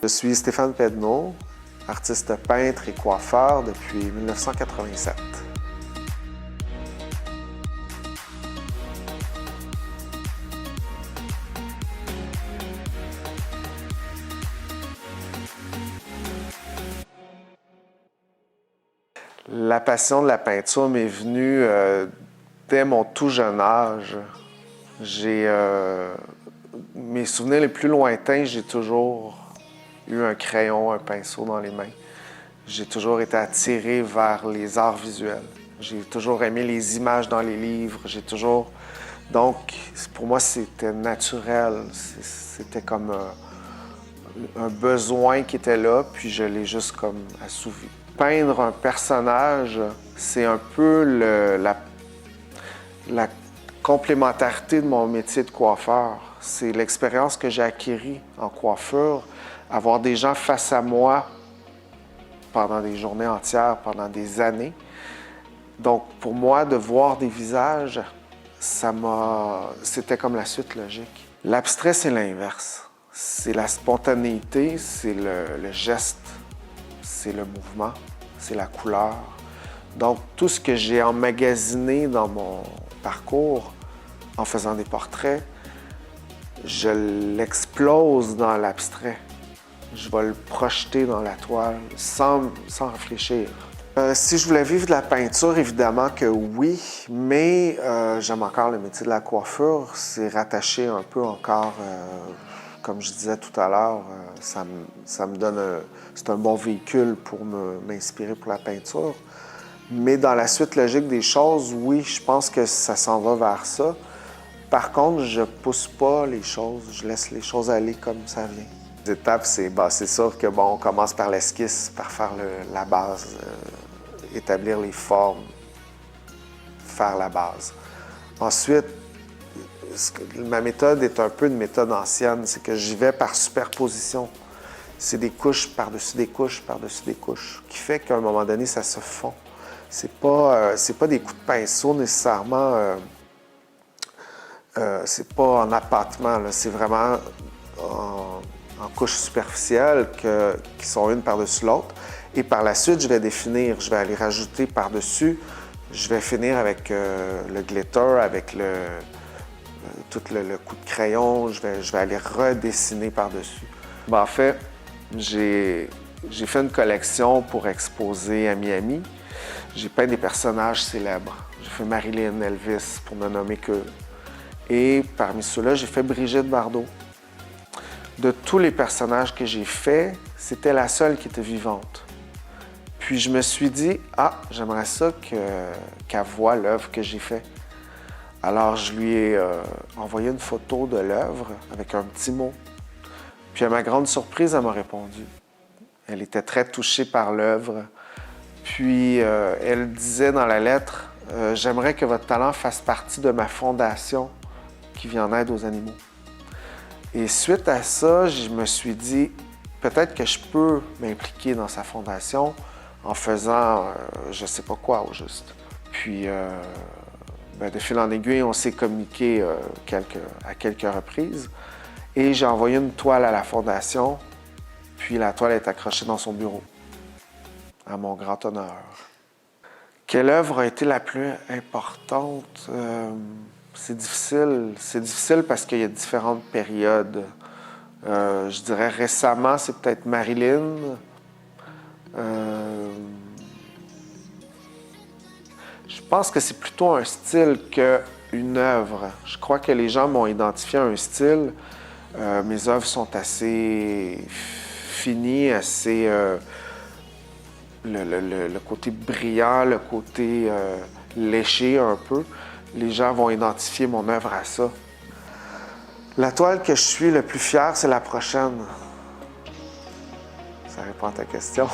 Je suis Stéphane Pedneau, artiste peintre et coiffeur depuis 1987. La passion de la peinture m'est venue dès mon tout jeune âge. Mes souvenirs les plus lointains, j'ai toujours eu un crayon, un pinceau dans les mains. J'ai toujours été attiré vers les arts visuels. J'ai toujours aimé les images dans les livres. Donc, pour moi, c'était naturel. C'était comme un besoin qui était là, puis je l'ai juste comme assouvi. Peindre un personnage, c'est un peu la complémentarité de mon métier de coiffeur. C'est l'expérience que j'ai acquise en coiffure, avoir des gens face à moi pendant des journées entières, pendant des années. Donc, pour moi, de voir des visages, c'était comme la suite logique. L'abstrait, c'est l'inverse. C'est la spontanéité, c'est le geste, c'est le mouvement, c'est la couleur. Donc, tout ce que j'ai emmagasiné dans mon parcours en faisant des portraits, je l'explose dans l'abstrait. Je vais le projeter dans la toile sans réfléchir. Si je voulais vivre de la peinture, évidemment que oui, mais j'aime encore le métier de la coiffure. C'est rattaché un peu encore, comme je disais tout à l'heure, ça me donne c'est un bon véhicule pour m'inspirer pour la peinture. Mais dans la suite logique des choses, oui, je pense que ça s'en va vers ça. Par contre, je pousse pas les choses, je laisse les choses aller comme ça vient. Les étapes, c'est sûr que on commence par l'esquisse, par faire la base, établir les formes, faire la base. Ensuite, ma méthode est un peu une méthode ancienne, c'est que j'y vais par superposition. C'est des couches par-dessus des couches, par-dessus des couches, qui fait qu'à un moment donné, ça se fond. C'est pas des coups de pinceau nécessairement, c'est pas en appâtement, c'est vraiment en couches superficielles qui sont une par-dessus l'autre. Et par la suite, je vais définir, je vais aller rajouter par-dessus, je vais finir avec le glitter, avec tout le coup de crayon, je vais aller redessiner par-dessus. En fait, j'ai fait une collection pour exposer à Miami. J'ai peint des personnages célèbres. J'ai fait Marilyn, Elvis, pour ne nommer que. Et parmi ceux-là, j'ai fait Brigitte Bardot. De tous les personnages que j'ai faits, c'était la seule qui était vivante. Puis je me suis dit, j'aimerais ça qu'elle voie l'œuvre que j'ai faite. Alors je lui ai envoyé une photo de l'œuvre avec un petit mot. Puis à ma grande surprise, elle m'a répondu. Elle était très touchée par l'œuvre. Puis elle disait dans la lettre, « J'aimerais que votre talent fasse partie de ma fondation qui vient en aide aux animaux. » Et suite à ça, je me suis dit, peut-être que je peux m'impliquer dans sa fondation en faisant je ne sais pas quoi au juste. Puis, de fil en aiguille, on s'est communiqué à quelques reprises. Et j'ai envoyé une toile à la fondation, puis la toile est accrochée dans son bureau, à mon grand honneur. Quelle œuvre a été la plus importante? C'est difficile parce qu'il y a différentes périodes. Je dirais récemment, c'est peut-être Marilyn. Je pense que c'est plutôt un style qu'une œuvre. Je crois que les gens m'ont identifié à un style. Mes œuvres sont assez finies, assez... le côté brillant, le côté léché un peu. Les gens vont identifier mon œuvre à ça. La toile que je suis le plus fier, c'est la prochaine. Ça répond à ta question.